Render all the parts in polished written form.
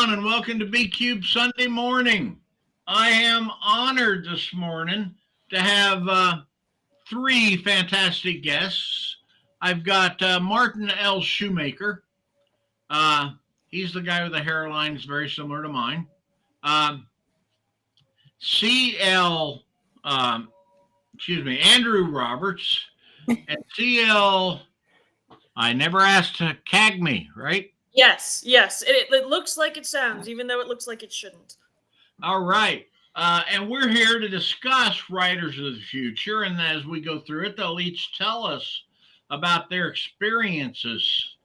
on and welcome to B Cube Sunday morning. I am honored this morning to have three fantastic guests. I've got Martin L. Shoemaker. He's the guy with the hairline is very similar to mine. Um, CL, Andrew Roberts, and CL. I never asked Kagmi, right? Yes. It looks like it sounds, even though it looks like it shouldn't. All right. And we're here to discuss Writers of the Future. And as we go through it, they'll each tell us about their experiences.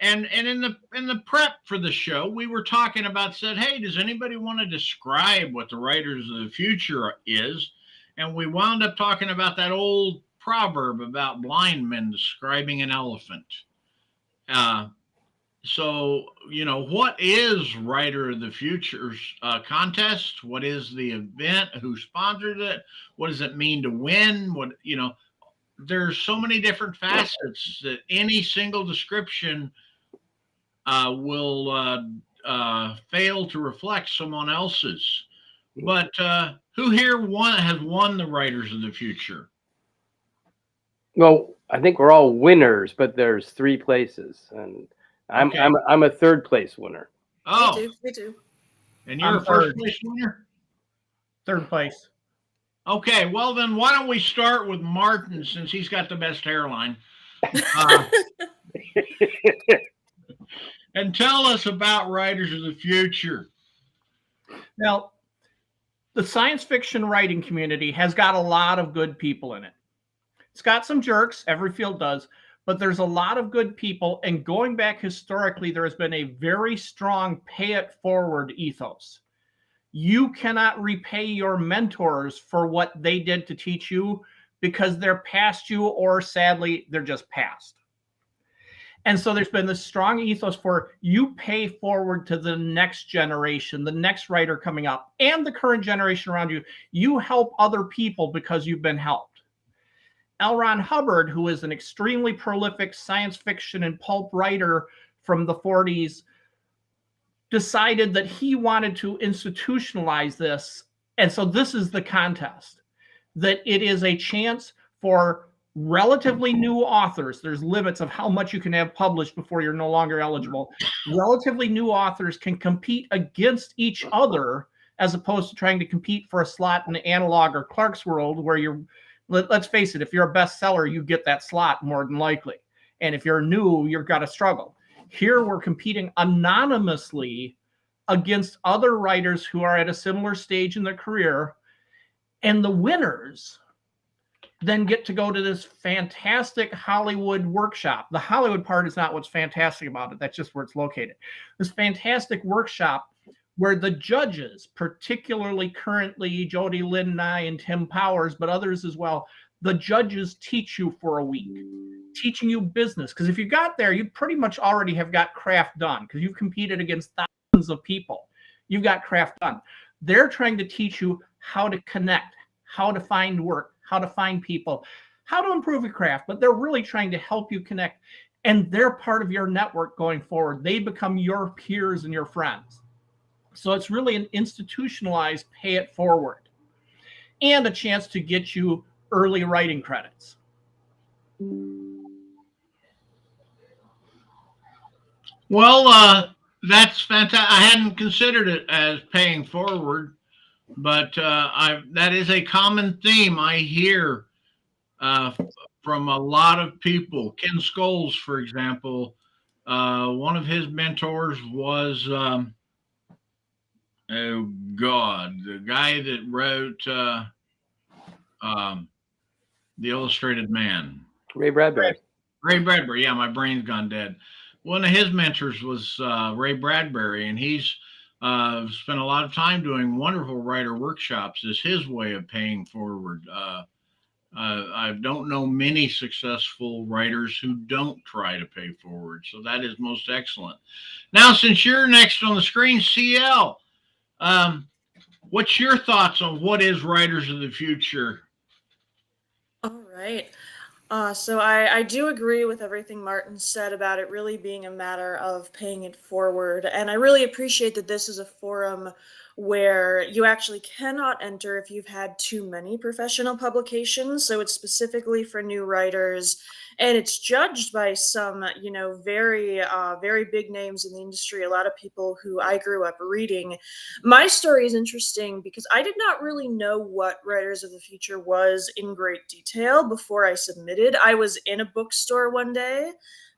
And in the prep for the show, we were talking about said, hey, does anybody want to describe what the Writers of the Future is? And we wound up talking about that old proverb about blind men describing an elephant. So, what is Writer of the Future's contest? What is the event? Who sponsored it? What does it mean to win? There's so many different facets that any single description will fail to reflect someone else's. But who here has won the Writers of the Future? Well, I think we're all winners, but there's three places, and I'm a third place winner. Oh, me too. And you're a first place winner? Third place. Okay, well then why don't we start with Martin since he's got the best hairline. And tell us about Writers of the Future. Now, the science fiction writing community has got a lot of good people in it. It's got some jerks, every field does, but there's a lot of good people. And going back historically, there has been a very strong pay it forward ethos. You cannot repay your mentors for what they did to teach you because they're past you, or sadly, they're just past. And so there's been this strong ethos for you pay forward to the next generation, the next writer coming up, and the current generation around you. You help other people because you've been helped. L. Ron Hubbard, who is an extremely prolific science fiction and pulp writer from the 40s, decided that he wanted to institutionalize this. And so this is the contest, that it is a chance for relatively new authors. There's limits of how much you can have published before you're no longer eligible. Relatively new authors can compete against each other as opposed to trying to compete for a slot in the Analog or Clark's World, where let's face it, if you're a bestseller, you get that slot more than likely. And if you're new, you've got to struggle. Here, we're competing anonymously against other writers who are at a similar stage in their career. And the winners then get to go to this fantastic Hollywood workshop. The Hollywood part is not what's fantastic about it. That's just where it's located. This fantastic workshop where the judges, particularly currently Jody Lynn and I and Tim Powers, but others as well, the judges teach you for a week, teaching you business. Because if you got there, you pretty much already have got craft done because you've competed against thousands of people. You've got craft done. They're trying to teach you how to connect, how to find work, how to find people, how to improve your craft, but they're really trying to help you connect. And they're part of your network going forward. They become your peers and your friends. So it's really an institutionalized pay it forward and a chance to get you early writing credits. Well, that's fantastic. I hadn't considered it as paying forward, but that is a common theme I hear from a lot of people. Ken Scholes, for example, one of his mentors was, the guy that wrote The Illustrated Man. Ray Bradbury. Ray Bradbury. Yeah, my brain's gone dead. One of his mentors was Ray Bradbury, and he's spent a lot of time doing wonderful writer workshops as his way of paying forward. I don't know many successful writers who don't try to pay forward, so that is most excellent. Now, since you're next on the screen, CL, what's your thoughts on what is Writers of the Future? All right. So I do agree with everything Martin said about it really being a matter of paying it forward. And I really appreciate that this is a forum where you actually cannot enter if you've had too many professional publications. So it's specifically for new writers, and it's judged by some, very big names in the industry. A lot of people who I grew up reading. My story is interesting because I did not really know what Writers of the Future was in great detail before I submitted. I was in a bookstore one day.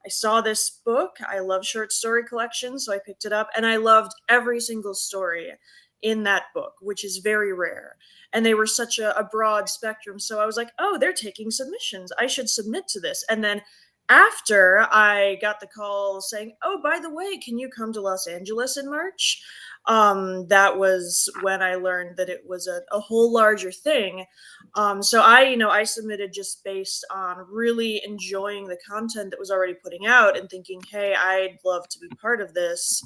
I saw this book. I love short story collections, so I picked it up, and I loved every single story in that book, which is very rare. And they were such a broad spectrum. So I was like, oh, they're taking submissions. I should submit to this. And then after I got the call saying, oh, by the way, can you come to Los Angeles in March? That was when I learned that it was a whole larger thing. So I submitted just based on really enjoying the content that was already putting out and thinking, hey, I'd love to be part of this.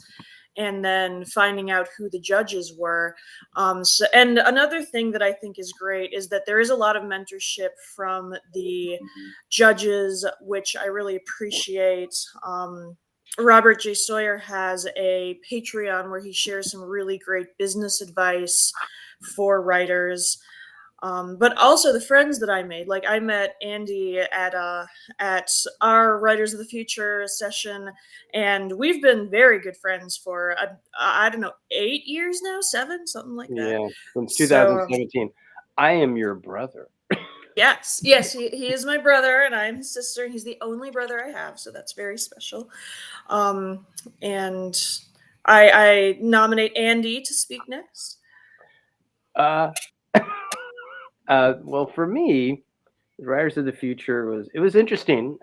And then finding out who the judges were. And another thing that I think is great is that there is a lot of mentorship from the judges, which I really appreciate. Robert J. Sawyer has a Patreon where he shares some really great business advice for writers. But also the friends that I made. Like I met Andy at our Writers of the Future session, and we've been very good friends for I don't know 8 years now, 7, something like that. Yeah, since So 2017. I am your brother. yes, he is my brother, and I'm his sister. And he's the only brother I have, so that's very special. And I nominate Andy to speak next. Uh, well, for me, Writers of the Future was interesting.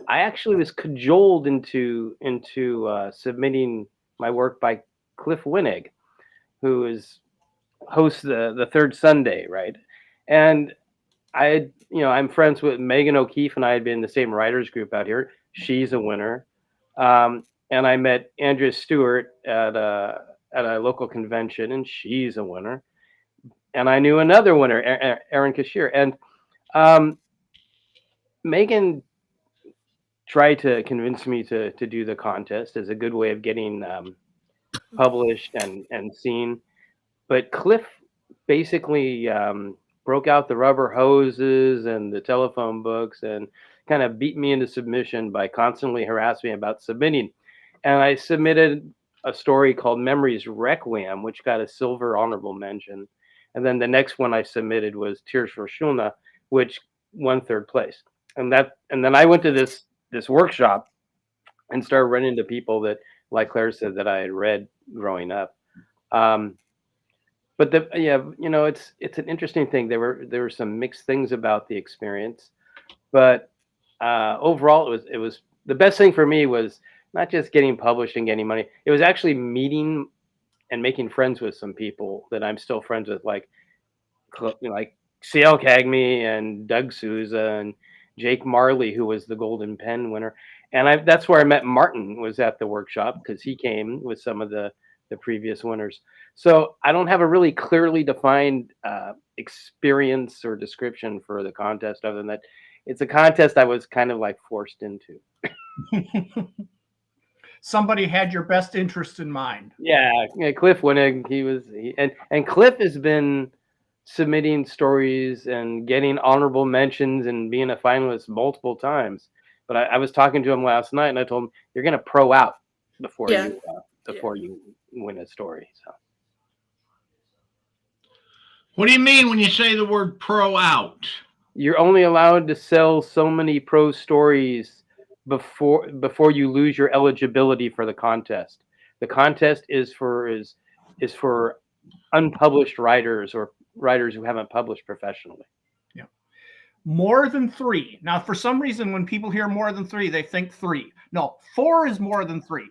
I actually was cajoled into submitting my work by Cliff Winnig, who hosts the Third Sunday, right? And I'm friends with Megan O'Keefe, and I had been in the same writers group out here. She's a winner. And I met Andrea Stewart at a local convention, and she's a winner. And I knew another winner, Erin Kashir. And Megan tried to convince me to do the contest as a good way of getting published and seen. But Cliff basically broke out the rubber hoses and the telephone books and kind of beat me into submission by constantly harassing me about submitting. And I submitted a story called Memories Requiem, which got a silver honorable mention. And then the next one I submitted was Tears for Shulna, which won 3rd place. And then I went to this workshop and started running into people that, like Claire said, that I had read growing up. But it's an interesting thing. There were some mixed things about the experience, but overall, it was the best thing for me was not just getting published and getting money. It was actually meeting and making friends with some people that I'm still friends with, like C.L. Kagmi and Doug Souza and Jake Marley, who was the Golden Pen winner. And that's where I met Martin, was at the workshop, because he came with some of the previous winners. So I don't have a really clearly defined experience or description for the contest, other than that it's a contest I was kind of like forced into. Somebody had your best interest in mind. Yeah, Cliff Winnig, and Cliff has been submitting stories and getting honorable mentions and being a finalist multiple times. But I was talking to him last night, and I told him, you're going to pro out before you win a story. So, what do you mean when you say the word pro out? You're only allowed to sell so many pro stories before you lose your eligibility for the contest. The contest is for unpublished writers or writers who haven't published professionally. Yeah. More than 3. Now, for some reason, when people hear more than 3, they think 3. No, 4 is more than 3.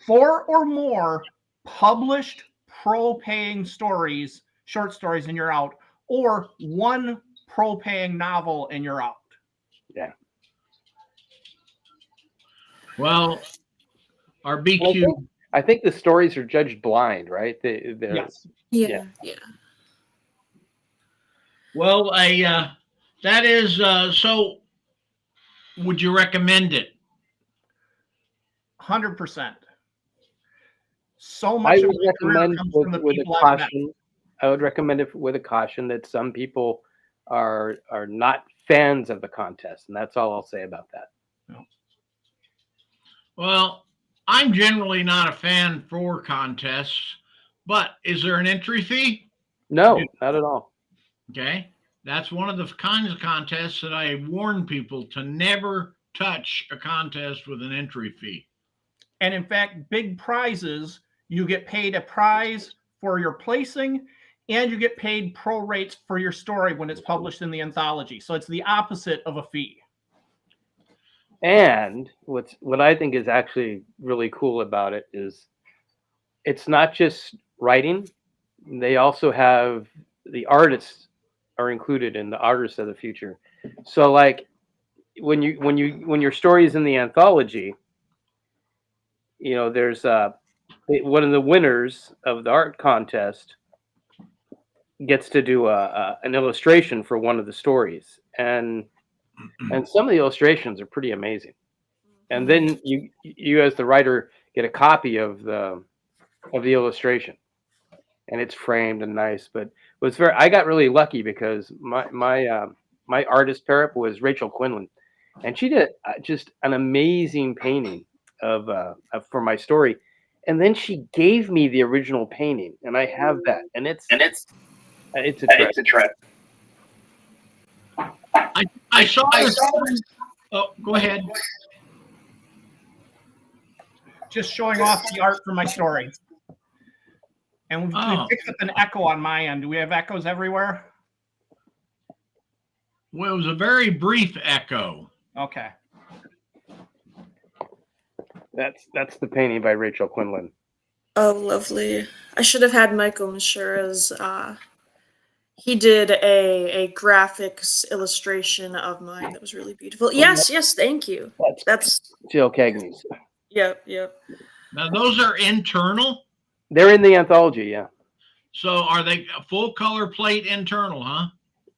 4 or more published pro-paying stories, short stories, and you're out, or 1 pro-paying novel and you're out. Yeah. Well, our BQ. I think the stories are judged blind, right? Yes. Yeah. Well, That is so. Would you recommend it? 100%. So I much of would my career recommend comes from the with a people I've met. caution. I would recommend it with a caution that some people are not fans of the contest, and that's all I'll say about that. Well, I'm generally not a fan for contests, but is there an entry fee? No, not at all. Okay. That's one of the kinds of contests that I warn people to never touch a contest with an entry fee. And in fact, big prizes, you get paid a prize for your placing, and you get paid pro rates for your story when it's published in the anthology. So it's the opposite of a fee. And what I think is actually really cool about it is it's not just writing. They also have the artists are included in the artists of the future. So like when your story is in the anthology, you know, there's one of the winners of the art contest gets to do an illustration for one of the stories, and some of the illustrations are pretty amazing. And then you as the writer get a copy of the illustration, and it's framed and nice. But it was very, I got really lucky because my artist pair up was Rachel Quinlan, and she did just an amazing painting of for my story. And then she gave me the original painting, and I have that, and it's a trip. I saw this. Oh, go ahead. Just showing off the art for my story. And we've picked up an echo on my end. Do we have echoes everywhere? Well, it was a very brief echo. Okay. That's the painting by Rachel Quinlan. Oh, lovely. I should have had Michael Mashura's. He did a graphics illustration of mine that was really beautiful. Yes, thank you. That's Jill Kagmi's. Yep. Now, those are internal. They're in the anthology, yeah. So are they full color plate internal, huh?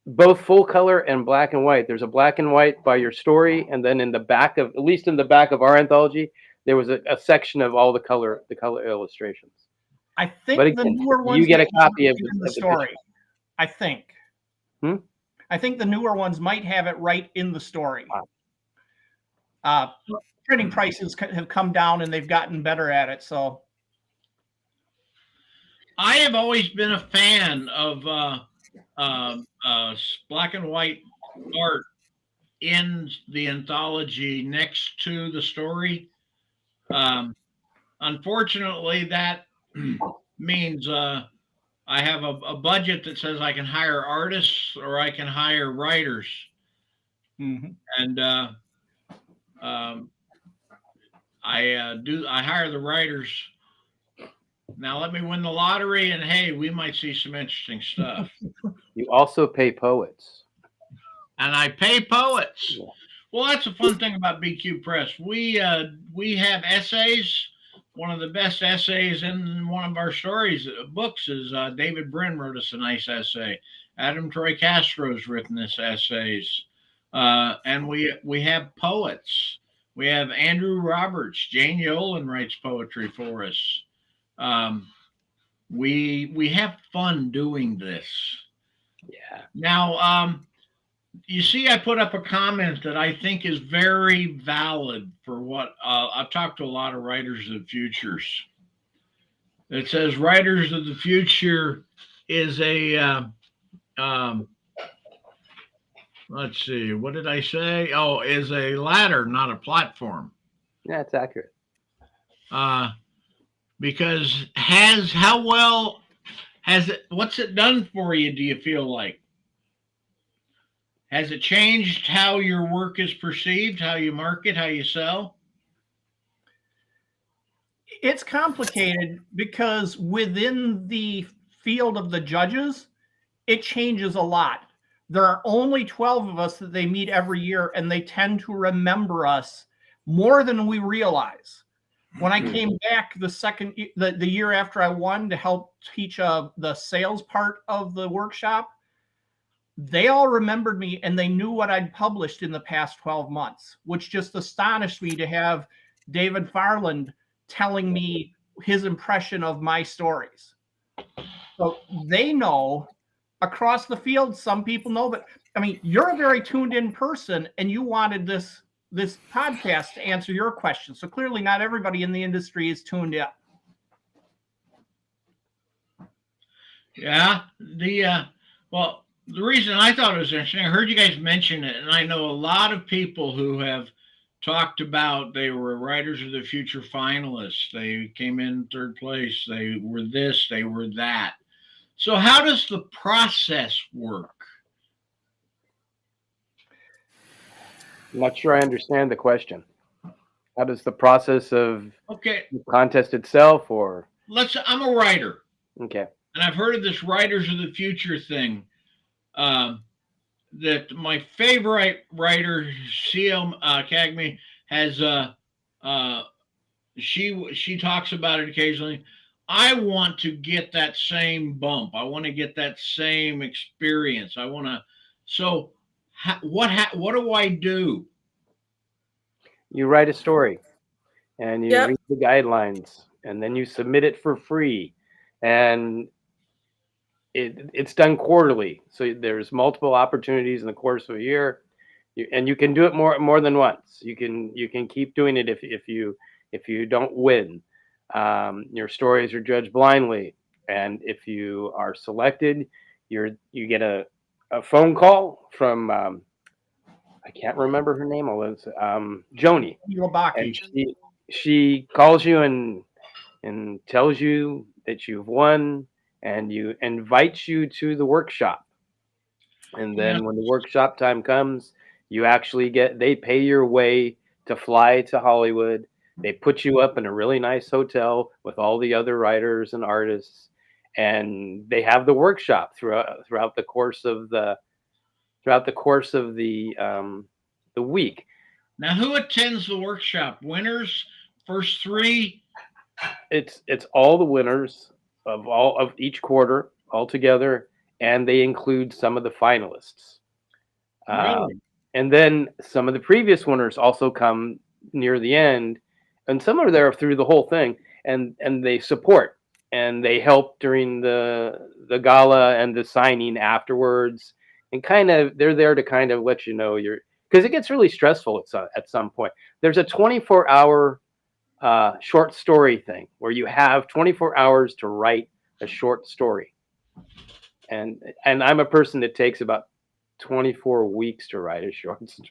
Both full color and black and white. There's a black and white by your story, and then in the back of, at least in the back of our anthology, there was a section of all the color illustrations. I think but again, the newer ones you get a might copy have of it in the the story. picture. I think. I think the newer ones might have it right in the story. Printing prices have come down, and they've gotten better at it. So I have always been a fan of black and white art in the anthology next to the story. Unfortunately, that means I have a budget that says I can hire artists or I can hire writers. Mm-hmm. And I hire the writers. Now let me win the lottery, and hey, we might see some interesting stuff. You also pay poets. And I pay poets. Yeah. Well, that's a fun thing about BQ Press. We have essays. One of the best essays in one of our stories books is David Brin wrote us a nice essay. Adam Troy Castro's written this essays, and we have poets. We have Andrew Robe3rts. Jane Yolen writes poetry for us. We have fun doing this. Yeah. Now, you see, I put up a comment that I think is very valid for what I've talked to a lot of writers of the futures. It says writers of the future is a, let's see, what did I say? Oh, is a ladder, not a platform. Yeah, it's accurate. Because what's it done for you, do you feel like? Has it changed how your work is perceived, how you market, how you sell? It's complicated because within the field of the judges, it changes a lot. There are only 12 of us that they meet every year, and they tend to remember us more than we realize. When I came back the year after I won to help teach the sales part of the workshop, they all remembered me and they knew what I'd published in the past 12 months, which just astonished me to have David Farland telling me his impression of my stories. So they know across the field, some people know, but I mean, you're a very tuned in person and you wanted this podcast to answer your questions. So clearly not everybody in the industry is tuned in. Yeah. Well, the reason I thought it was interesting, I heard you guys mention it, and I know a lot of people who have talked about they were Writers of the Future finalists. They came in third place. They were this, they were that. So how does the process work? I'm not sure I understand the question. How does the process of Okay, the contest itself, or I'm a writer, okay, and I've heard of this Writers of the Future thing. That my favorite writer, CL Kagmi, has she talks about it occasionally. I want to get that same bump. I want to get that same experience. I want to. So, what do I do? you write a story and you Yep. read the guidelines, and then you submit it for free, and it's done quarterly. So there's multiple opportunities in the course of a year, and you can do it more than once. You can keep doing it if you don't win. Your stories are judged blindly, and if you are selected, you get a phone call from I can't remember her name. It's Joni, and she calls you and tells you that you've won, and you invites you to the workshop. And then Yeah. when the workshop time comes, you actually they pay your way to fly to Hollywood. They put you up in a really nice hotel with all the other writers and artists, and they have the workshop throughout the course of the week. Now, who attends the workshop? Winners, first three. It's all the winners of each quarter all together, and they include some of the finalists. Really? And then some of the previous winners also come near the end, and some are there through the whole thing, and they support and they help during the gala and the signing afterwards, and kind of they're there to kind of let you know because it gets really stressful at some point. There's a 24-hour short story thing where you have 24 hours to write a short story, and I'm a person that takes about 24 weeks to write a short story.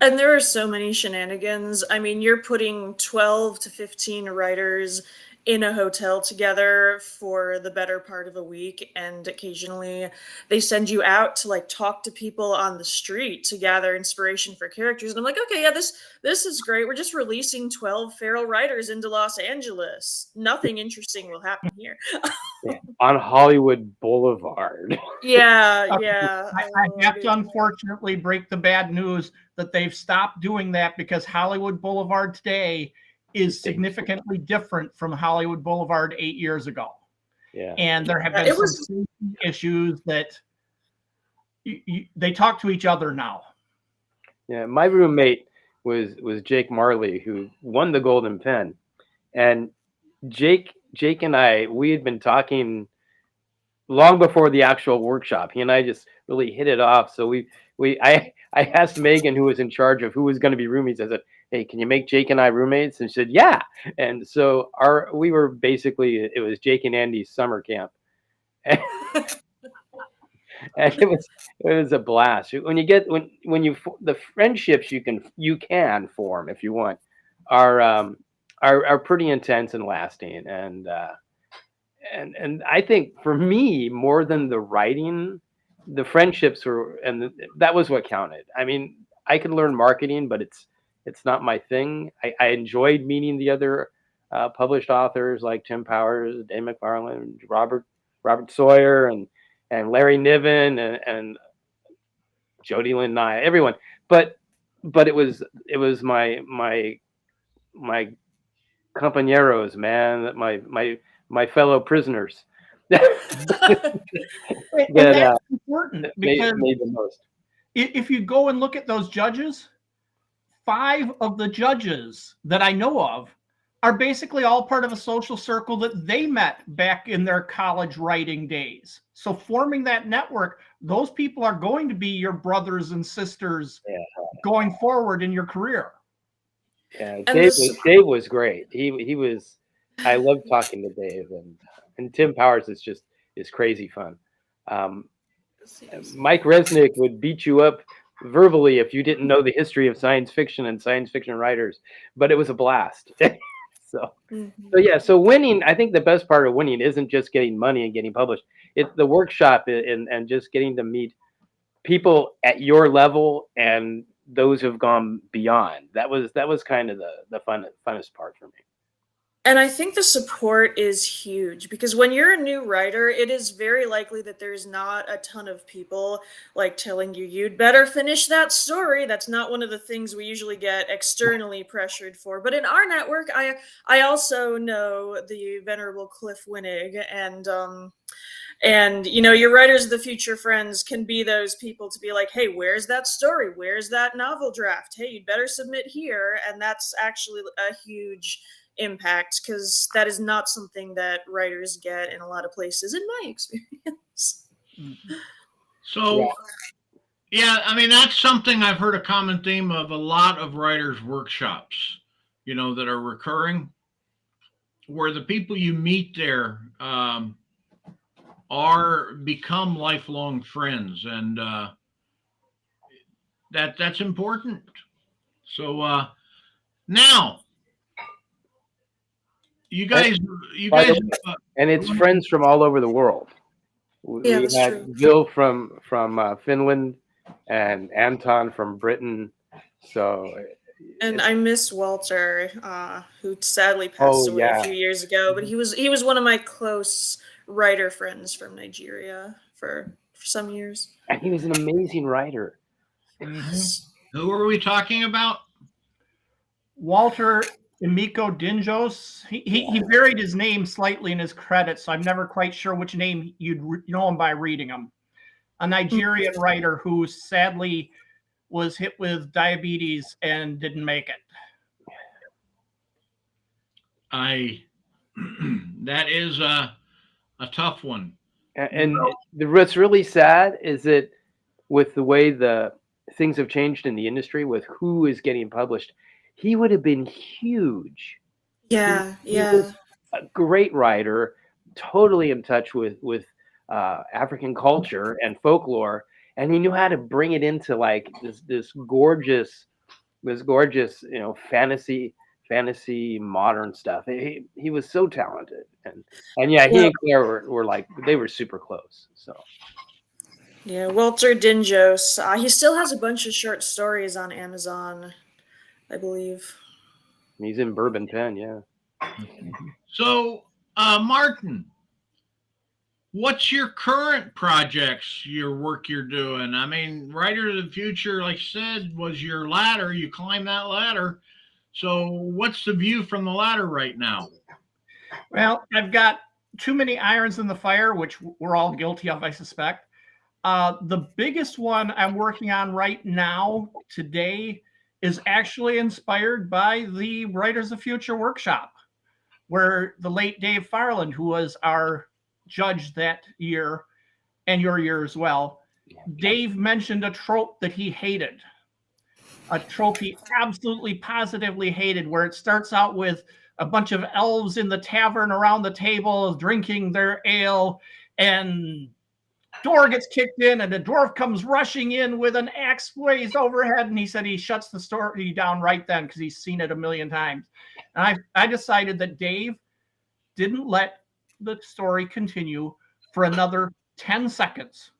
And there are so many shenanigans. I mean, you're putting 12 to 15 writers in a hotel together for the better part of a week, and occasionally they send you out to like talk to people on the street to gather inspiration for characters. And I'm like, okay, yeah, this is great. We're just releasing 12 feral writers into Los Angeles. Nothing interesting will happen here. Yeah, on Hollywood Boulevard. Yeah. I have to unfortunately break the bad news that they've stopped doing that because Hollywood Boulevard today is significantly different from Hollywood Boulevard 8 years ago. Yeah. And there have been some safety issues that they talk to each other now. Yeah, my roommate was Jake Marley, who won the Golden Pen, and Jake and I, we had been talking long before the actual workshop. He and I just really hit it off. So I asked Megan, who was in charge of who was going to be roommates. I said, "Hey, can you make Jake and I roommates?" And she said, "Yeah." And so we were basically, it was Jake and Andy's summer camp. And it was a blast. When the friendships you can form if you want are pretty intense and lasting, and I think for me, more than the writing, the friendships that was what counted. I mean, I could learn marketing, but it's not my thing. I enjoyed meeting the other published authors like Tim Powers, Dave McFarlane, Robert Sawyer, and Larry Niven, and Jody Lynn Nye, everyone. But it was my compañeros, man, my fellow prisoners, And that that's important because made the most. if you go and look at those judges, 5 of the judges that I know of are basically all part of a social circle that they met back in their college writing days. So forming that network, those people are going to be your brothers and sisters going forward in your career. Yeah, And Dave was great. He was. I love talking to Dave, and Tim Powers is crazy fun. Mike Resnick would beat you up verbally if you didn't know the history of science fiction and science fiction writers, but it was a blast. So yeah, so winning, I think the best part of winning isn't just getting money and getting published. It's the workshop and just getting to meet people at your level and those who've gone beyond. That was kind of the funnest part for me. And I think the support is huge because when you're a new writer, it is very likely that there's not a ton of people like telling you you'd better finish that story. That's not one of the things we usually get externally pressured for. But in our network, I also know the venerable Cliff Winnig, and your writers of the future friends can be those people to be like, hey, where's that story? Where's that novel draft? Hey, you'd better submit here. And that's actually a huge impact because that is not something that writers get in a lot of places, in my experience. So, yeah, I mean, that's something I've heard a common theme of a lot of writers' workshops, that are recurring, where the people you meet there are become lifelong friends, and that's important. So now, you guys, and it's friends from all over the world. We that's had true. Bill from Finland and Anton from Britain. So, and I miss Walter, who sadly passed away a few years ago. But he was one of my close writer friends from Nigeria for some years. And he was an amazing writer. Who are we talking about? Walter Emiko Dinjos. He varied his name slightly in his credits, so I'm never quite sure which name you'd know him by reading him. A Nigerian writer who sadly was hit with diabetes and didn't make it. That is a tough one. And what's really sad is that with the way the things have changed in the industry, with who is getting published, he would have been huge. Yeah. He was a great writer, totally in touch with African culture and folklore, and he knew how to bring it into like this gorgeous, fantasy modern stuff. He was so talented, and yeah, he and Claire were like, they were super close. So yeah, Walter Dinjos. He still has a bunch of short stories on Amazon, I believe. He's in Bourbon Pen, yeah. So, Martin, what's your current projects, your work you're doing? I mean, Writer of the Future, like I said, was your ladder. You climbed that ladder. So what's the view from the ladder right now? Well, I've got too many irons in the fire, which we're all guilty of, I suspect. The biggest one I'm working on right now today is actually inspired by the Writers of Future workshop, where the late Dave Farland, who was our judge that year and your year as well, Dave mentioned a trope that he hated. A trope he absolutely positively hated, where it starts out with a bunch of elves in the tavern around the table drinking their ale, and door gets kicked in and the dwarf comes rushing in with an axe raised overhead, and he said he shuts the story down right then because he's seen it a million times. And I decided that Dave didn't let the story continue for another 10 seconds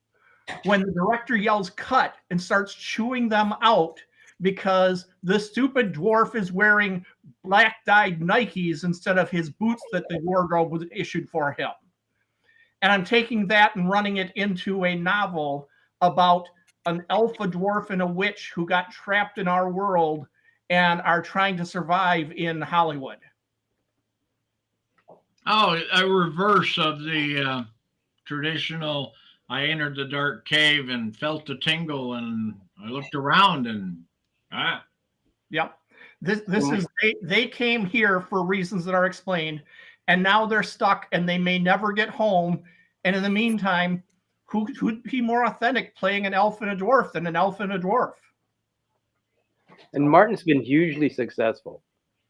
when the director yells cut and starts chewing them out because the stupid dwarf is wearing black dyed Nikes instead of his boots that the wardrobe was issued for him. And I'm taking that and running it into a novel about an elf, a dwarf, and a witch who got trapped in our world and are trying to survive in Hollywood. Oh, a reverse of the traditional. I entered the dark cave and felt the tingle, and I looked around, and ah, Yep. This is they came here for reasons that are explained, and now they're stuck and they may never get home. And in the meantime, who'd be more authentic playing an elf and a dwarf than an elf and a dwarf? And Martin's been hugely successful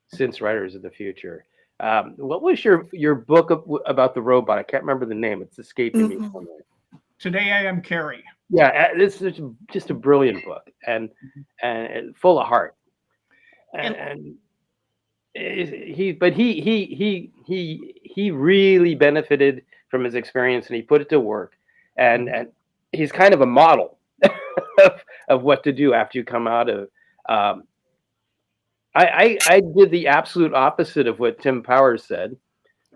since Writers of the Future. What was your book about the robot? I can't remember the name. It's escaping me somewhere. Today I Am Carrie. Yeah, this is just a brilliant book and full of heart. And he really benefited from his experience, and he put it to work, and he's kind of a model of what to do after you come out of. I did the absolute opposite of what Tim Powers said.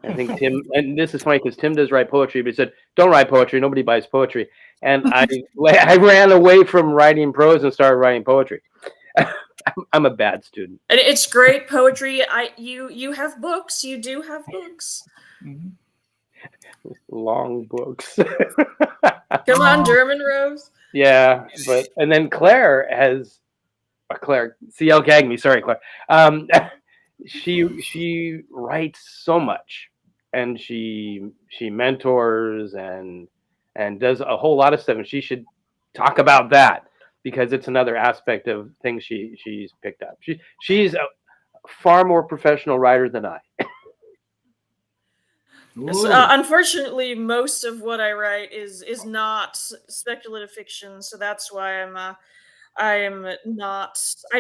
I think Tim, and this is funny because Tim does write poetry, but he said, "Don't write poetry. Nobody buys poetry." And I ran away from writing prose and started writing poetry. I'm a bad student. And it's great poetry. You have books. You do have books. Long books. Come on, German Rose. Yeah, and then Claire has CL Kagmi. Sorry, Claire. She writes so much, and she mentors and does a whole lot of stuff, and she should talk about that because it's another aspect of things she's picked up. She's a far more professional writer than I. So, unfortunately, most of what I write is not speculative fiction, so that's why I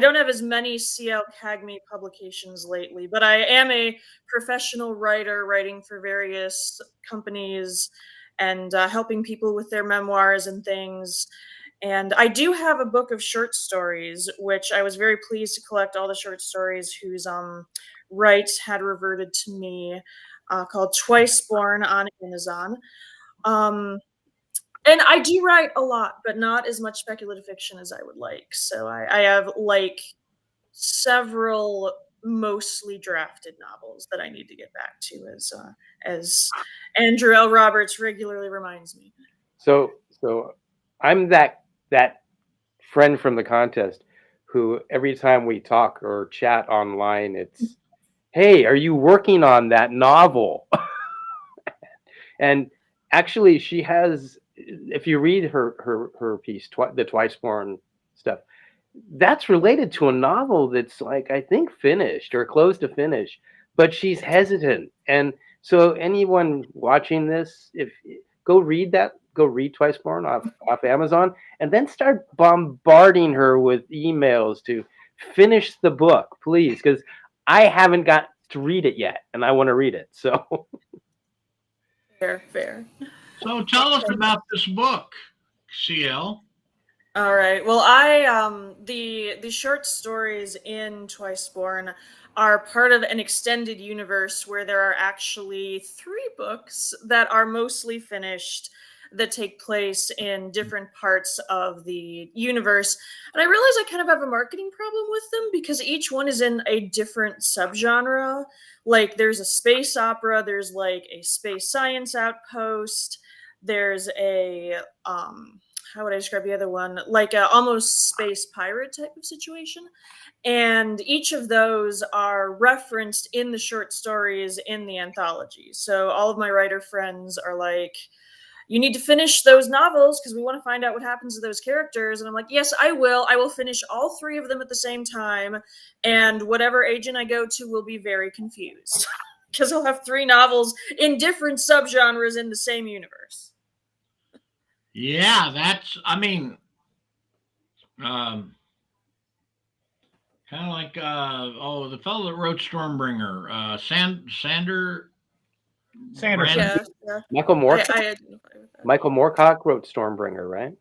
don't have as many CL Kagmi publications lately, but I am a professional writer writing for various companies and helping people with their memoirs and things. And I do have a book of short stories, which I was very pleased to collect all the short stories whose rights had reverted to me, called Twice Born on Amazon. And I do write a lot, but not as much speculative fiction as I would like. So I have like several mostly drafted novels that I need to get back to, as Andrew Robe3rts regularly reminds me. So I'm that friend from the contest who every time we talk or chat online, it's, "Hey, are you working on that novel?" And actually, she has. If you read her piece, the Twice Born stuff, that's related to a novel that's like, I think, finished or close to finish, but she's hesitant. And so anyone watching this, go read Twice Born off Amazon, and then start bombarding her with emails to finish the book, please, because I haven't got to read it yet, and I want to read it. So fair. So tell us about this book, CL. All right. Well, the short stories in Twice Born are part of an extended universe where there are actually 3 books that are mostly finished that take place in different parts of the universe. And I realize I kind of have a marketing problem with them because each one is in a different subgenre. Like there's a space opera, there's like a space science outpost, there's a how would I describe the other one? Like a almost space pirate type of situation. And each of those are referenced in the short stories in the anthology. So all of my writer friends are like, "You need to finish those novels because we want to find out what happens to those characters." And I'm like, "Yes, I will. I will finish all 3 of them at the same time. And whatever agent I go to will be very confused because I'll have 3 novels in different subgenres in the same universe." Yeah, kind of like the fellow that wrote Stormbringer, Sanders. Sanderson. Yeah. Michael Moorcock. I identify with that. Michael Moorcock wrote Stormbringer, right?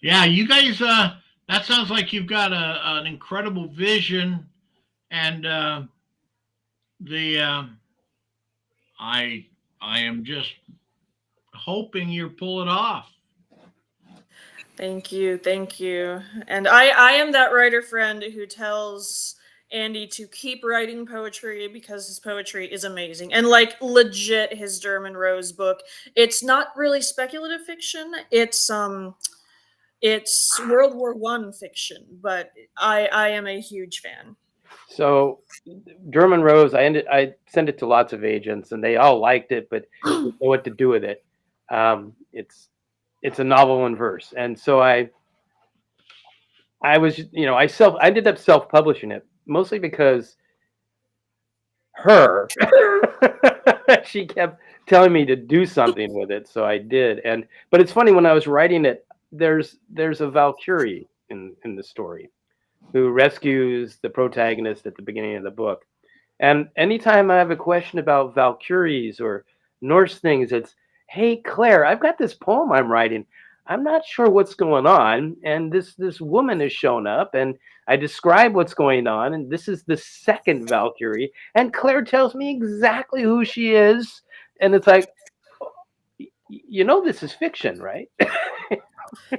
Yeah, you guys. That sounds like you've got an incredible vision, and I am just hoping you pull it off. Thank you. And I am that writer friend who tells Andy to keep writing poetry because his poetry is amazing. And like legit his German Rose book, it's not really speculative fiction. It's World War I fiction, but I am a huge fan. So German Rose, I sent it to lots of agents and they all liked it, but didn't know what to do with it. It's a novel in verse. And so I was, I ended up self-publishing it mostly because she kept telling me to do something with it. So I did. But it's funny, when I was writing it, there's a Valkyrie in the story who rescues the protagonist at the beginning of the book. And anytime I have a question about Valkyries or Norse things, it's, hey, Claire, I've got this poem I'm writing. I'm not sure what's going on. And this woman has shown up and I describe what's going on. And this is the second Valkyrie. And Claire tells me exactly who she is. And it's like, this is fiction, right?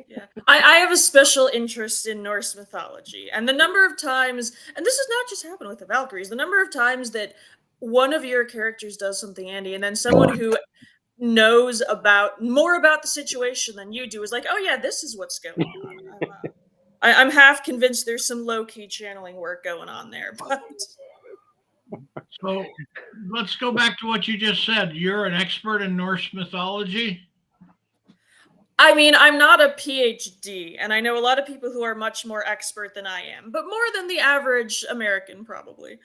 Yeah. I have a special interest in Norse mythology, and the number of times, and this has not just happened with the Valkyries, the number of times that one of your characters does something, Andy, and then someone who knows more about the situation than you do is like, oh yeah, this is what's going on. I'm half convinced there's some low-key channeling work going on there. But So let's go back to what you just said. You're an expert in Norse mythology? I mean, I'm not a PhD, and I know a lot of people who are much more expert than I am, but more than the average American, probably.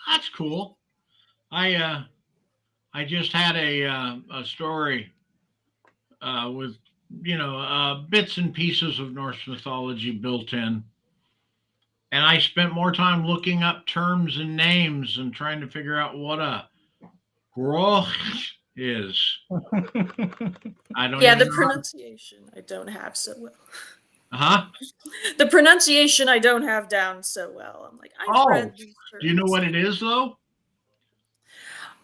That's cool. I just had a story with bits and pieces of Norse mythology built in, and I spent more time looking up terms and names and trying to figure out what a groch is. I don't. Yeah, the pronunciation I don't have so well. Huh? The pronunciation I don't have down so well. I'm like, I've read these terms. Do you know what it is though?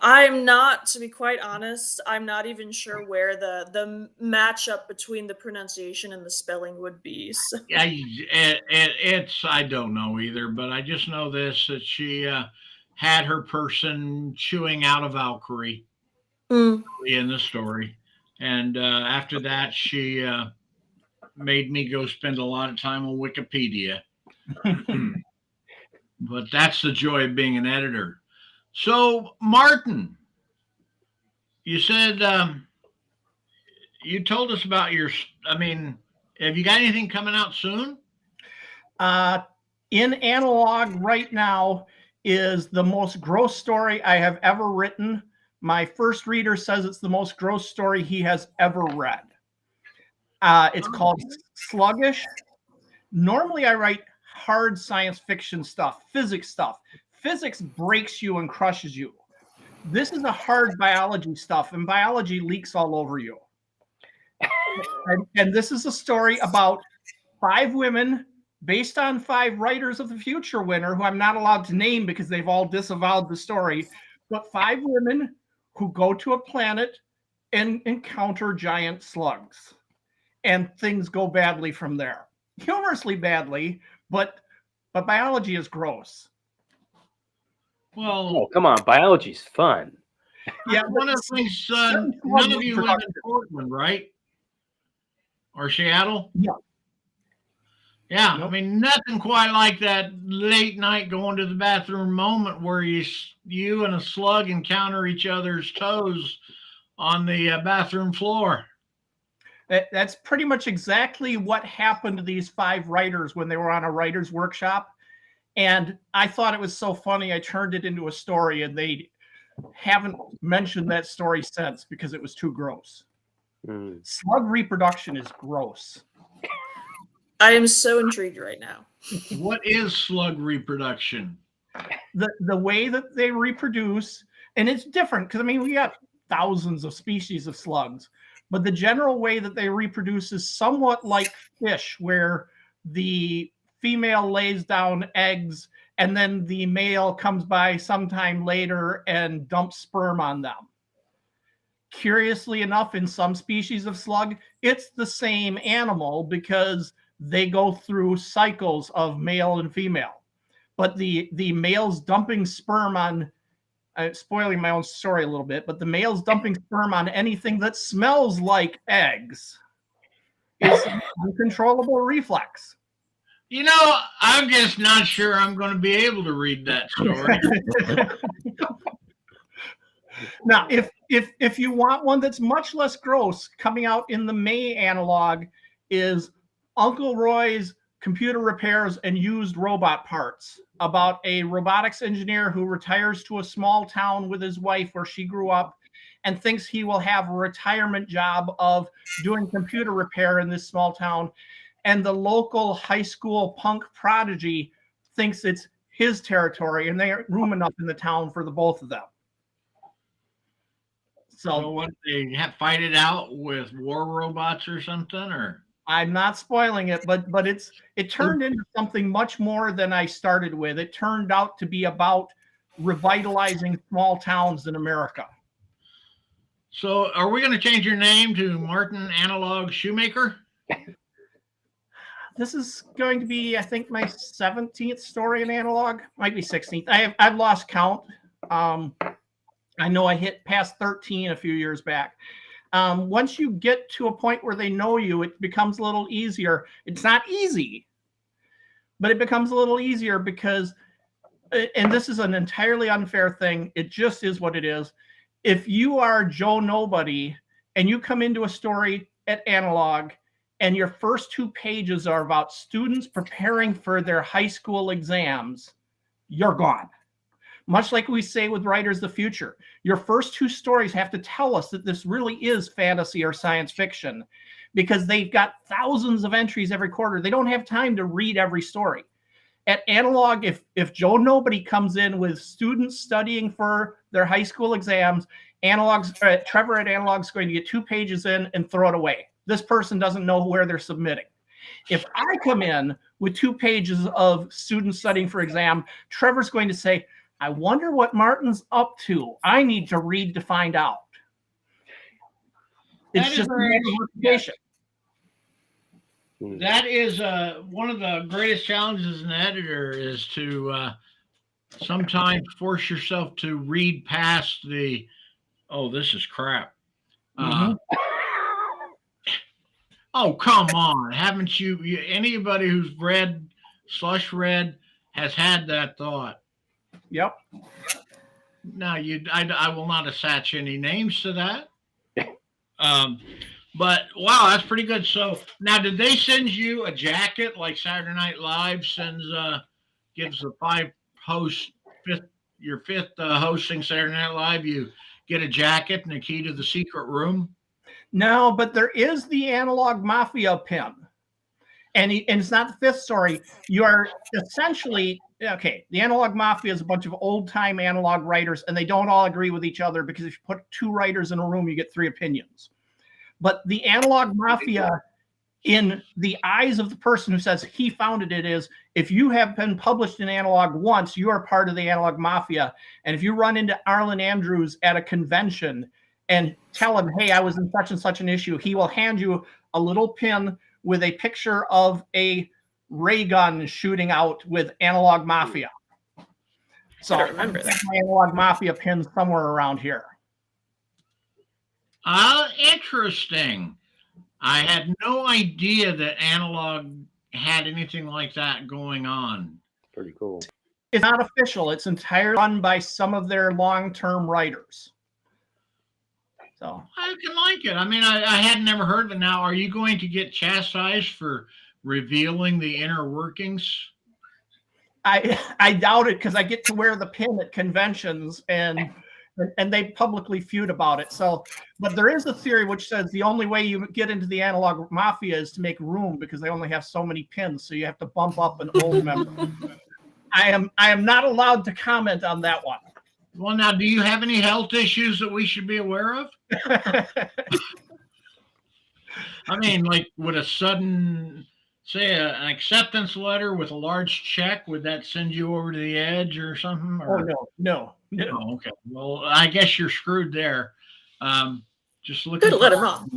I'm not, to be quite honest, I'm not even sure where the matchup between the pronunciation and the spelling would be. So. Yeah, it's I don't know either, but I just know this, that she had her person chewing out a Valkyrie in the story, and after that she made me go spend a lot of time on Wikipedia. But that's the joy of being an editor. So, Martin, you said you told us about have you got anything coming out soon? In analog right now is the most gross story I have ever written. My first reader says it's the most gross story he has ever read. It's called Sluggish. Normally I write hard science fiction stuff, physics stuff. Physics breaks you and crushes you. This is a hard biology stuff, and biology leaks all over you. And this is a story about 5 women based on 5 writers of the future winner, who I'm not allowed to name because they've all disavowed the story, but 5 women who go to a planet and encounter giant slugs. And things go badly from there. Humorously badly, but biology is gross. Well, come on, biology's fun. Yeah, one of the things, none of you live in Portland, right? Or Seattle? Yeah. Yeah, nope. I mean, nothing quite like that late night going to the bathroom moment where you and a slug encounter each other's toes on the bathroom floor. That's pretty much exactly what happened to these 5 writers when they were on a writer's workshop. And I thought it was so funny, I turned it into a story, and they haven't mentioned that story since because it was too gross. Slug reproduction is gross. I am so intrigued right now. What is slug reproduction? The way that they reproduce, and it's different because, I mean, we got thousands of species of slugs, but the general way that they reproduce is somewhat like fish, where the female lays down eggs and then the male comes by sometime later and dumps sperm on them. Curiously enough, in some species of slug, it's the same animal because they go through cycles of male and female. but the males dumping sperm on, spoiling my own story a little bit, but the males dumping sperm on anything that smells like eggs is an uncontrollable reflex. You know, I'm just not sure I'm going to be able to read that story. Now, if you want one that's much less gross, coming out in the May analog is Uncle Roy's Computer Repairs and Used Robot Parts, about a robotics engineer who retires to a small town with his wife where she grew up and thinks he will have a retirement job of doing computer repair in this small town. And the local high school punk prodigy thinks it's his territory and they aren't room enough in the town for the both of them. So what, they fight it out with war robots or something, or? I'm not spoiling it, but it turned into something much more than I started with. It turned out to be about revitalizing small towns in America. So are we going to change your name to Martin Analog Shoemaker? This is going to be, I think, my 17th story in analog. Might be 16th. I've lost count. I know I hit past 13 a few years back. Once you get to a point where they know you, it becomes a little easier. It's not easy, but it becomes a little easier because, and this is an entirely unfair thing, it just is what it is. If you are Joe Nobody and you come into a story at Analog and your first 2 pages are about students preparing for their high school exams, you're gone. Much like we say with Writers of the Future, your first 2 stories have to tell us that this really is fantasy or science fiction, because they've got thousands of entries every quarter. They don't have time to read every story. At Analog, if Joe Nobody comes in with students studying for their high school exams, Trevor at Analog is going to get 2 pages in and throw it away. This person doesn't know where they're submitting. If I come in with 2 pages of students studying for exam, Trevor's going to say, I wonder what Martin's up to. I need to read to find out. It's just a matter of motivation. That is one of the greatest challenges as an editor, is to sometimes force yourself to read past the, oh, this is crap. Oh, come on. Haven't you, anybody who's read, read, has had that thought. Yep. Now, I will not attach any names to that. But wow, that's pretty good. So now, did they send you a jacket like Saturday Night Live sends, gives the 5 hosts, your 5th hosting Saturday Night Live, you get a jacket and a key to the secret room? No, but there is the Analog Mafia pin. And it's not the 5th story. You are essentially, okay, the Analog Mafia is a bunch of old-time analog writers, and they don't all agree with each other, because if you put 2 writers in a room, you get 3 opinions. But the Analog Mafia, in the eyes of the person who says he founded it, is, if you have been published in Analog once, you are part of the Analog Mafia. And if you run into Arlen Andrews at a convention and tell him, hey, I was in such and such an issue, he will hand you a little pin with a picture of a ray gun shooting out with Analog Mafia. So I remember that. My Analog Mafia pin somewhere around here. Interesting. I had no idea that Analog had anything like that going on. Pretty cool. It's not official. It's entirely run by some of their long-term writers. So I can like it. I mean, I had never heard of it. Now, are you going to get chastised for revealing the inner workings? I doubt it, because I get to wear the pin at conventions, and they publicly feud about it. So, but there is a theory which says the only way you get into the Analog Mafia is to make room, because they only have so many pins. So you have to bump up an old member. I am not allowed to comment on that one. Well, now, do you have any health issues that we should be aware of? I mean, like, would a sudden, say, an acceptance letter with a large check, would that send you over to the edge or something? Or? Oh, no. Oh, okay. Well, I guess you're screwed there. Just look. Good, let him off.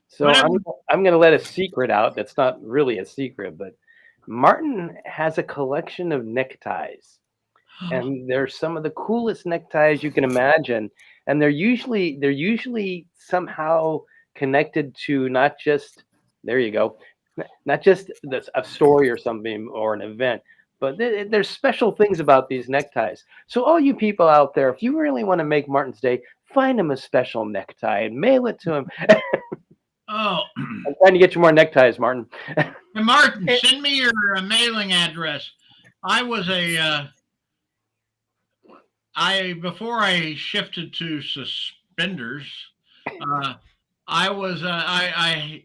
So I'm going to let a secret out. That's not really a secret, but Martin has a collection of neckties, and they're some of the coolest neckties you can imagine. And they're usually somehow connected to not just there you go, not just a story or something or an event, but there's special things about these neckties. So all you people out there, if you really want to make Martin's day, find him a special necktie and mail it to him. Oh, I'm trying to get you more neckties, Martin. hey, Martin, send me your mailing address. I was before I shifted to suspenders, I was I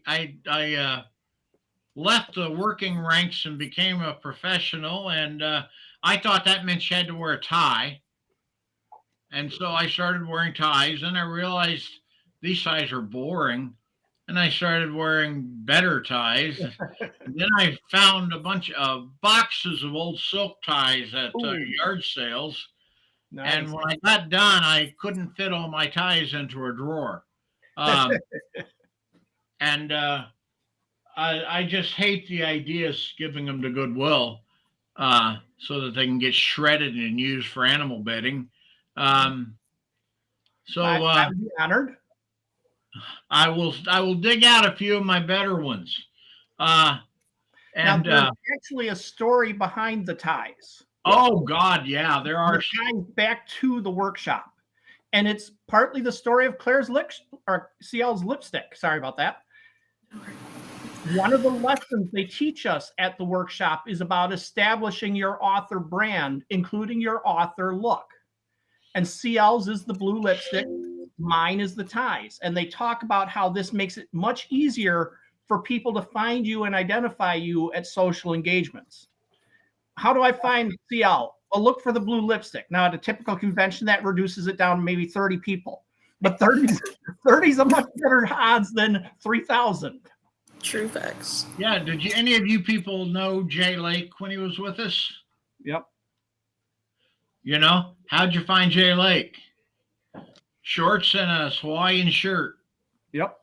left the working ranks and became a professional, and I thought that meant you had to wear a tie, and so I started wearing ties, and I realized these ties are boring, and I started wearing better ties. And then I found a bunch of boxes of old silk ties at Ooh, yard sales. And nice. when I got done, I couldn't fit all my ties into a drawer. Um, and I just hate the idea of giving them to Goodwill so that they can get shredded and used for animal bedding. Um, so I would be honored. I will dig out a few of my better ones. Uh, Now, and there's actually a story behind the ties. oh God, yeah, there The are. ties back to the workshop, and it's partly the story of CL's lipstick. Sorry about that. One of the lessons they teach us at the workshop is about establishing your author brand, including your author look. And CL's is the blue lipstick, mine is the ties. And they talk about how this makes it much easier for people to find you and identify you at social engagements. How do I find CL? Well, look for the blue lipstick. Now, at a typical convention, that reduces it down to maybe 30 people. But 30 is a much better odds than 3,000. True facts. Yeah, did you any of you people know Jay Lake when he was with us? Yep. You know, how'd you find Jay Lake? Shorts and a Hawaiian shirt. Yep.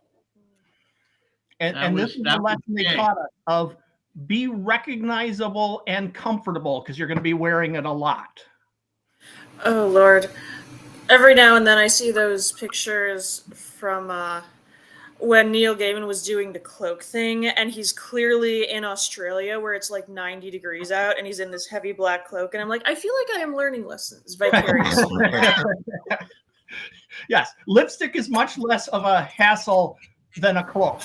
And this is the lesson they taught us of be recognizable and comfortable because you're going to be wearing it a lot. Oh Lord. Every now and then I see those pictures from when Neil Gaiman was doing the cloak thing, and he's clearly in Australia where it's like 90 degrees out, and he's in this heavy black cloak, and I'm like, I feel like I am learning lessons vicariously. Yes, lipstick is much less of a hassle than a cloak.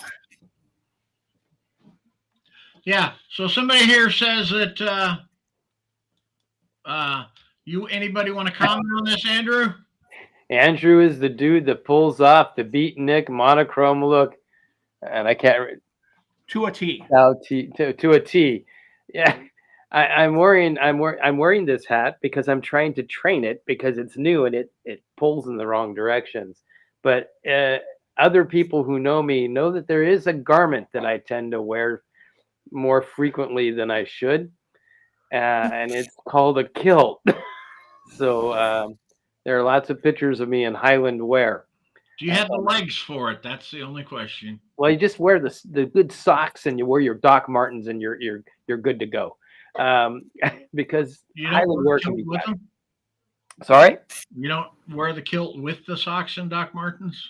Yeah. So somebody here says that anybody want to comment on this, Andrew? Andrew is the dude that pulls off the beatnik monochrome look, and I can't to a T. To a T. Yeah, I'm wearing this hat because I'm trying to train it because it's new and it pulls in the wrong directions. But other people who know me know that there is a garment that I tend to wear more frequently than I should, and it's called a kilt. So there are lots of pictures of me in Highland wear. Do you have the legs for it? That's the only question. Well, you just wear the good socks and you wear your Doc Martens and you're good to go. Because Highland wear can be with them? Sorry? You don't wear the kilt with the socks and Doc Martens?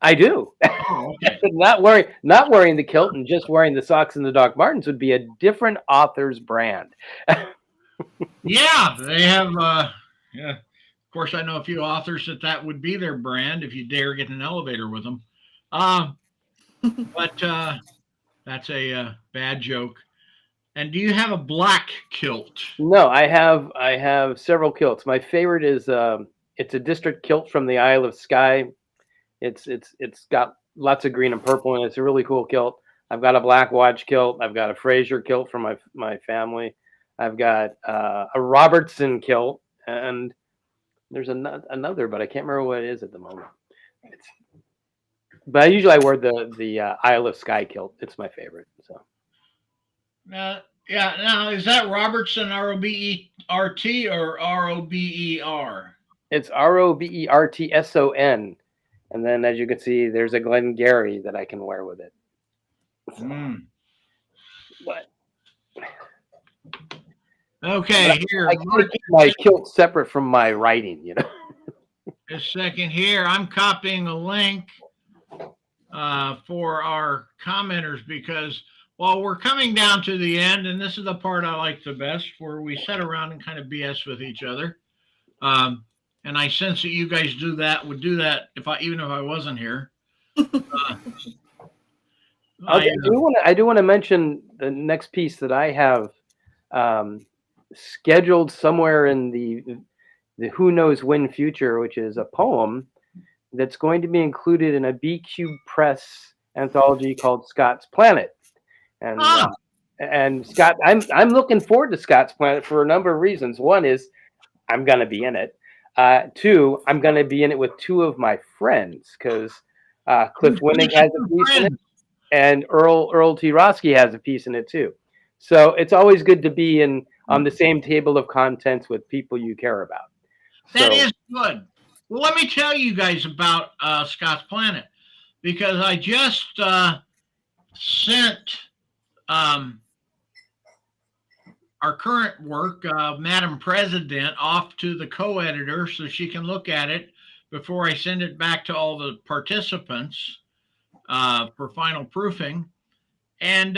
I do. Oh, okay. not wearing the kilt and just wearing the socks and the Doc Martens would be a different author's brand. Yeah, they have. Yeah, of course, I know a few authors that would be their brand if you dare get in an elevator with them. But that's a bad joke. And do you have a black kilt? No, I have several kilts. My favorite is it's a district kilt from the Isle of Skye. It's got lots of green and purple, and it's a really cool kilt. I've got a Black Watch kilt. I've got a Fraser kilt from my family. I've got a Robertson kilt, and there's another, but I can't remember what it is at the moment. But usually I wear the Isle of Skye kilt. It's my favorite. So. Yeah. Now, is that Robertson ROBERT or ROBER? It's ROBERTSON. And then, as you can see, there's a Glengarry that I can wear with it. So, But Okay, here, I Mark, can't keep my kilt separate from my writing, you know. a second here. I'm copying a link for our commenters because while we're coming down to the end, and this is the part I like the best, where we sit around and kind of BS with each other. And I sense that you guys would do that even if I wasn't here. I do want to mention the next piece that I have scheduled somewhere in the Who Knows When future, which is a poem that's going to be included in a BQ Press anthology called Scott's Planet. And Scott, I'm looking forward to Scott's Planet for a number of reasons. One is I'm going to be in it. Two, I'm going to be in it with two of my friends because Cliff Winnig has a piece in it, and Earl T. Roski has a piece in it too. So it's always good to be on the same table of contents with people you care about. That is good. Well, let me tell you guys about Scott's Planet, because I just sent our current work, Madam President, off to the co-editor so she can look at it before I send it back to all the participants for final proofing. And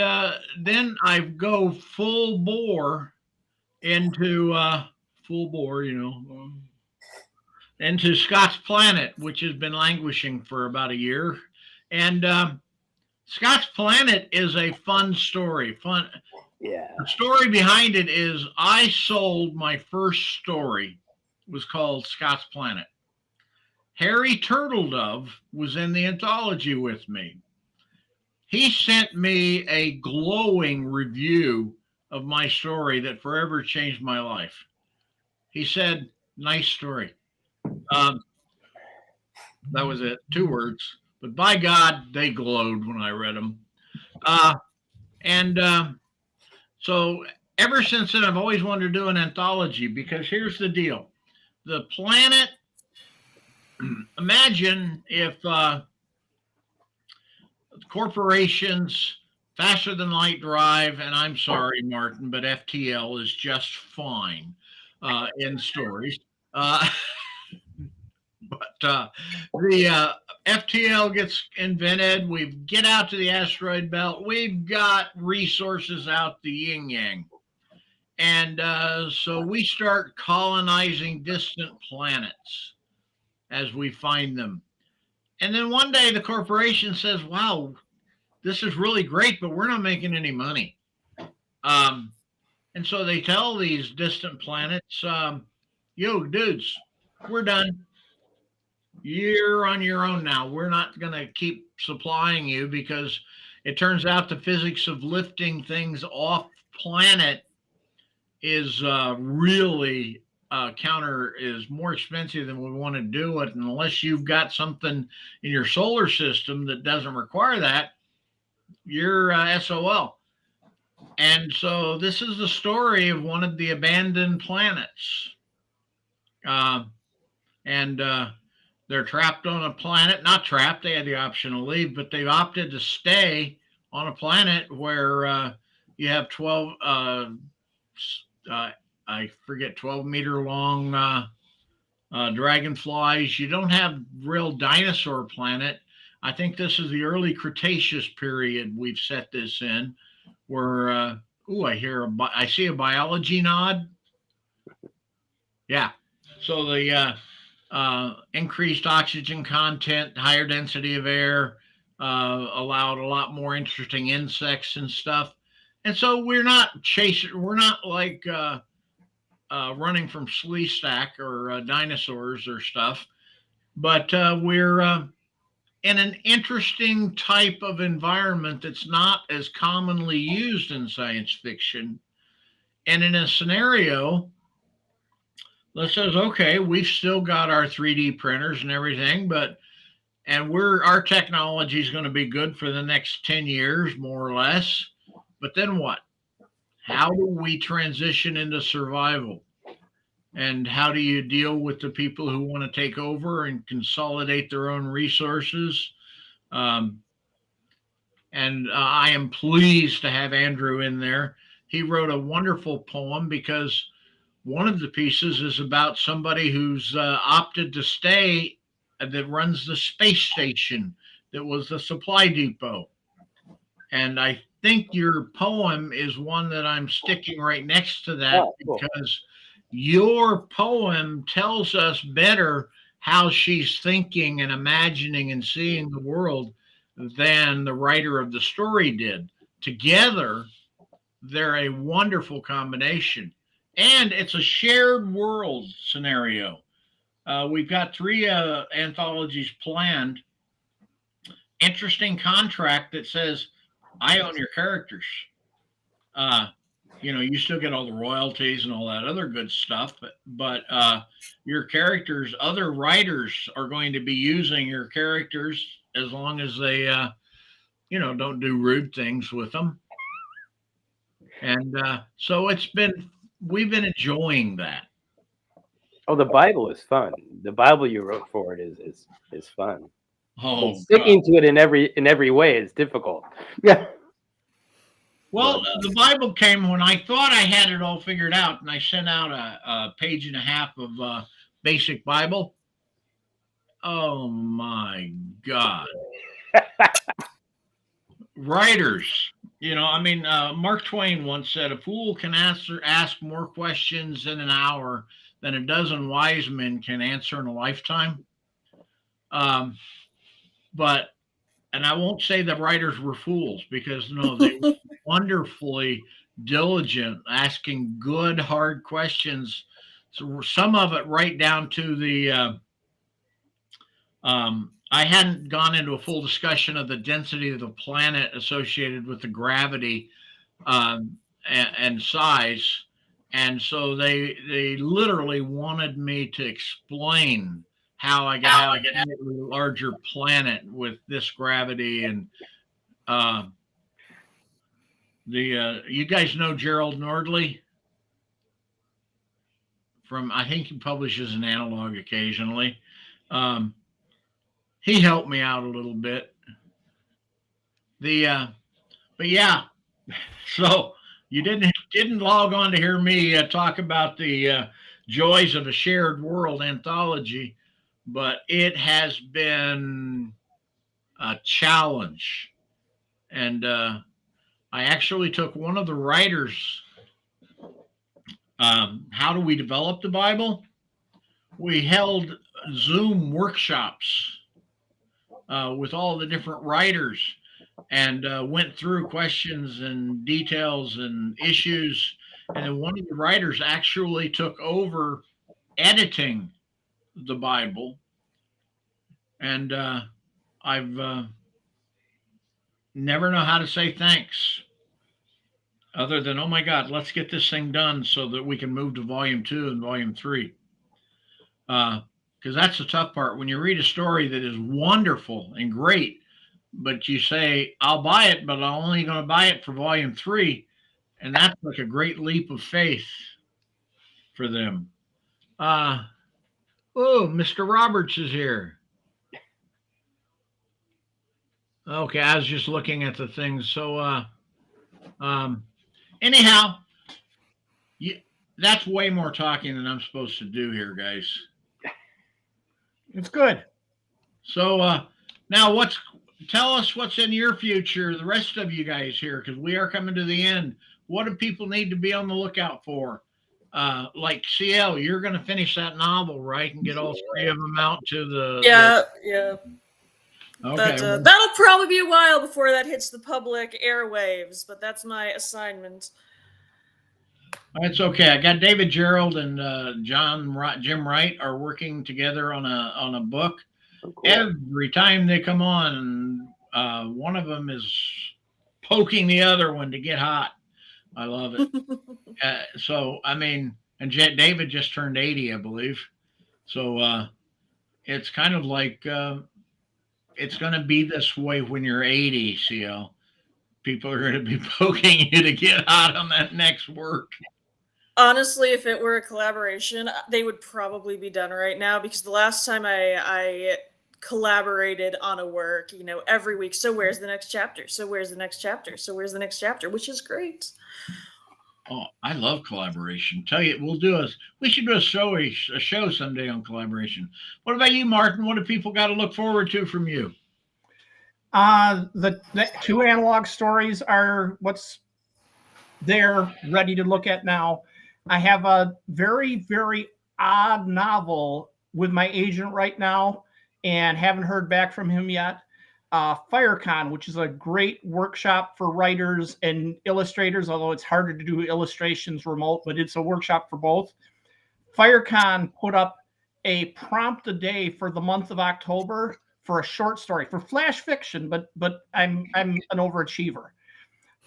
then I go full bore into into Scott's Planet, which has been languishing for about a year. And Scott's Planet is a fun story. Yeah. The story behind it is I sold my first story. It was called Scott's Planet. Harry Turtledove was in the anthology with me. He sent me a glowing review of my story that forever changed my life. He said, "Nice story." That was it. 2 words. But by God, they glowed when I read them. So ever since then, I've always wanted to do an anthology because here's the deal. The planet, imagine if corporations, faster than light drive, and I'm sorry, Martin, but FTL is just fine in stories. But the FTL gets invented. We get out to the asteroid belt. We've got resources out the yin yang. And so we start colonizing distant planets as we find them. And then one day the corporation says, "Wow, this is really great, but we're not making any money." And so they tell these distant planets, "Yo, dudes, we're done. You're on your own now. We're not going to keep supplying you because it turns out the physics of lifting things off planet is really is more expensive than we want to do it. And unless you've got something in your solar system that doesn't require that, you're SOL." And so this is the story of one of the abandoned planets. And they're trapped on a planet, not trapped, they had the option to leave, but they opted to stay on a planet where you have 12, I forget, 12-meter long dragonflies. You don't have real dinosaur planet. I think this is the early Cretaceous period we've set this in, where, I see a biology nod. Yeah. So the increased oxygen content, higher density of air, allowed a lot more interesting insects and stuff. And so we're not like running from Sleestack or dinosaurs or stuff, but we're in an interesting type of environment that's not as commonly used in science fiction. And in a scenario that says, okay, we've still got our 3D printers and everything, and our technology is going to be good for the next 10 years, more or less. But then what? How do we transition into survival? And how do you deal with the people who want to take over and consolidate their own resources? And I am pleased to have Andrew in there. he wrote a wonderful poem because one of the pieces is about somebody who's opted to stay that runs the space station that was the supply depot. And I think your poem is one that I'm sticking right next to that Oh, cool. because your poem tells us better how she's thinking and imagining and seeing the world than the writer of the story did. Together, they're a wonderful combination. And it's a shared world scenario. We've got three anthologies planned. Interesting contract that says, I own your characters. Uh, you still get all the royalties and all that other good stuff, but your characters, other writers are going to be using your characters as long as they, don't do rude things with them. And so we've been enjoying that. Oh, the Bible is fun. The Bible you wrote for it is fun. Oh, But sticking to it in every way is difficult. Yeah. well, the Bible came when I thought I had it all figured out, and I sent out a page and a half of basic Bible. Oh my God. Writers, Mark Twain once said, a fool can ask more questions in an hour than a dozen wise men can answer in a lifetime. Um, but, and I won't say the writers were fools because no, they were wonderfully diligent, asking good, hard questions. So some of it right down to I hadn't gone into a full discussion of the density of the planet associated with the gravity and size, and so they literally wanted me to explain how I got a larger planet with this gravity and you guys know Gerald Nordley from I think he publishes an analog occasionally. He helped me out a little bit. But yeah, so you didn't log on to hear me talk about the joys of a shared world anthology, but it has been a challenge, and I actually took one of the writers. How do we develop the Bible? We held Zoom workshops with all the different writers and went through questions and details and issues. And then one of the writers actually took over editing the Bible. And I've never know how to say thanks other than, oh my God, let's get this thing done so that we can move to volume 2 and volume 3. Because that's the tough part. When you read a story that is wonderful and great, but you say, I'll buy it, but I'm only going to buy it for volume 3. And that's like a great leap of faith for them. Mr. Roberts is here. Okay, I was just looking at the things. So, anyhow, that's way more talking than I'm supposed to do here, guys. It's good. So, now tell us what's in your future, the rest of you guys here, because we are coming to the end. What do people need to be on the lookout for? Like CL, you're going to finish that novel, right? And get all 3 of them out to the... Yeah. Okay. That'll probably be a while before that hits the public airwaves, but that's my assignment. That's okay. I got David Gerald and Jim Wright are working together on a book. Oh, cool. Every time they come on, one of them is poking the other one to get hot. I love it. And David just turned 80, I believe. So it's kind of like it's going to be this way when you're 80, CL. People are going to be poking you to get hot on that next work. Honestly, if it were a collaboration, they would probably be done right now, because the last time I collaborated on a work, every week, so where's the next chapter? So where's the next chapter? So where's the next chapter? Which is great. Oh, I love collaboration. Tell you, we should do a show someday on collaboration. What about you, Martin? What do people got to look forward to from you? The two analog stories are what's there ready to look at now. I have a very, very odd novel with my agent right now and haven't heard back from him yet. FireCon, which is a great workshop for writers and illustrators, although it's harder to do illustrations remote, but it's a workshop for both. FireCon put up a prompt a day for the month of October for a short story for flash fiction, but I'm an overachiever.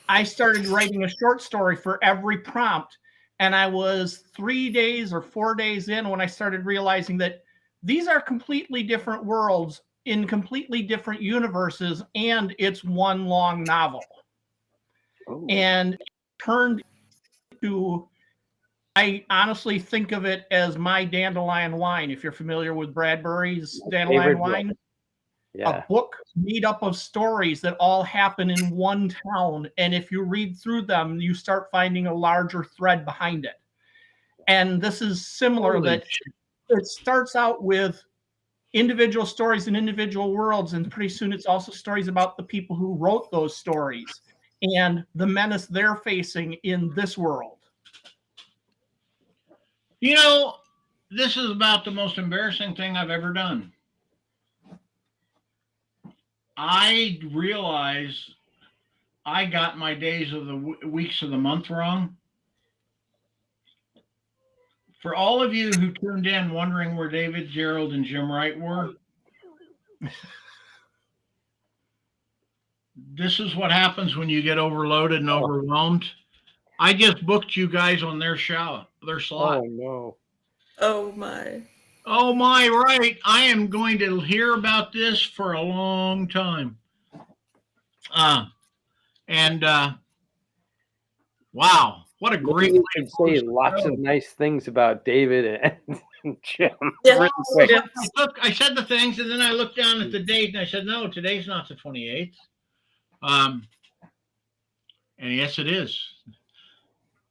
I started writing a short story for every prompt, and I was 3 days or 4 days in when I started realizing that these are completely different worlds in completely different universes, and it's one long novel. Ooh. And it turned to, I honestly think of it as my dandelion wine. If you're familiar with Bradbury's dandelion wine, Yeah. a book made up of stories that all happen in one town. And if you read through them, you start finding a larger thread behind it. And this is similar, Holy that it starts out with individual stories in individual worlds, and pretty soon it's also stories about the people who wrote those stories and the menace they're facing in this world. You know, this is about the most embarrassing thing I've ever done. I realize I got my days of the weeks of the month wrong. For all of you who tuned in wondering where David, Gerald, and Jim Wright were, this is what happens when you get overloaded and overwhelmed. I just booked you guys on their slot. Oh no. Oh my. Oh my, right. I am going to hear about this for a long time. And wow, what a great Maybe way we to could close say the lots show. of nice things about David and Jim. Yeah. Really quick. Yeah. I said the things, and then I looked down at the date, and I said, no, today's not the 28th. And yes, it is.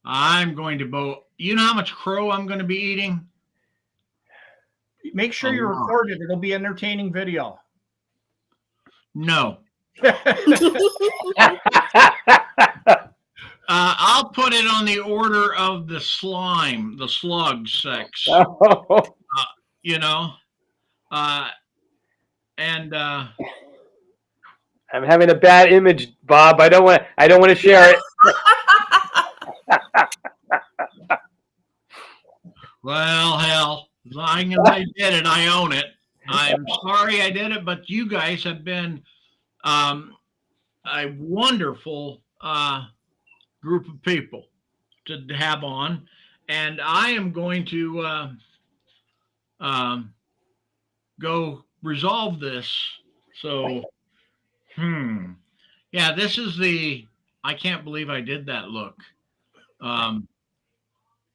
I'm going to bow. You know how much crow I'm going to be eating? Make sure A you lot. record it. It'll be entertaining video. No. I'll put it on the order of the slime, the slug sex, Oh. you know? And I'm having a bad image, Bob. I don't want to share it. well, hell, as long as I did it, I own it. I'm sorry I did it, but you guys have been a wonderful group of people to have on, and I am going to go resolve this. So, yeah, this is I can't believe I did that look.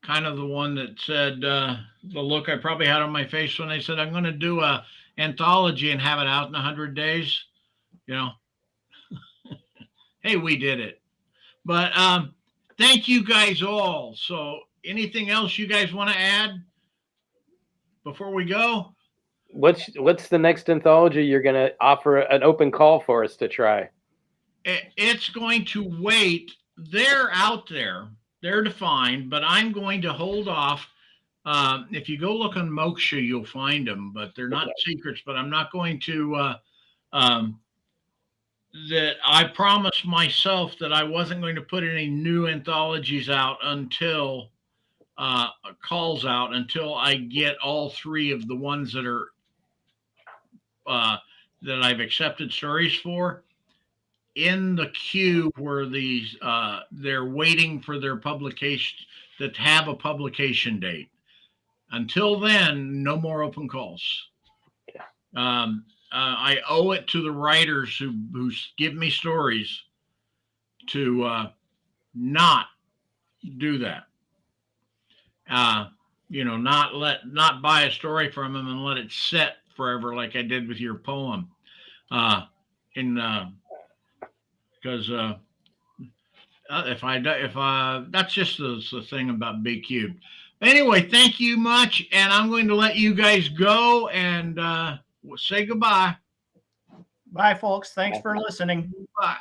Kind of the one that said the look I probably had on my face when they said I'm going to do a anthology and have it out in 100 days. You know, hey, we did it. But thank you guys all. So, anything else you guys want to add before we go? What's the next anthology you're going to offer an open call for us to try? It's going to wait. They're out there. They're defined, but I'm going to hold off. If you go look on Moksha, you'll find them, but they're not secrets. But I'm not going to. That I promised myself that I wasn't going to put any new anthologies out until calls out until I get all three of the ones that are that I've accepted stories for in the queue where these they're waiting for their publication that have a publication date. Until then, no more open calls. I owe it to the writers who give me stories to not do that. Not buy a story from them and let it sit forever like I did with your poem. Because That's just the thing about Big Cube. Anyway, thank you much, and I'm going to let you guys go and say goodbye. Bye, folks. Thanks Bye. for listening. Bye.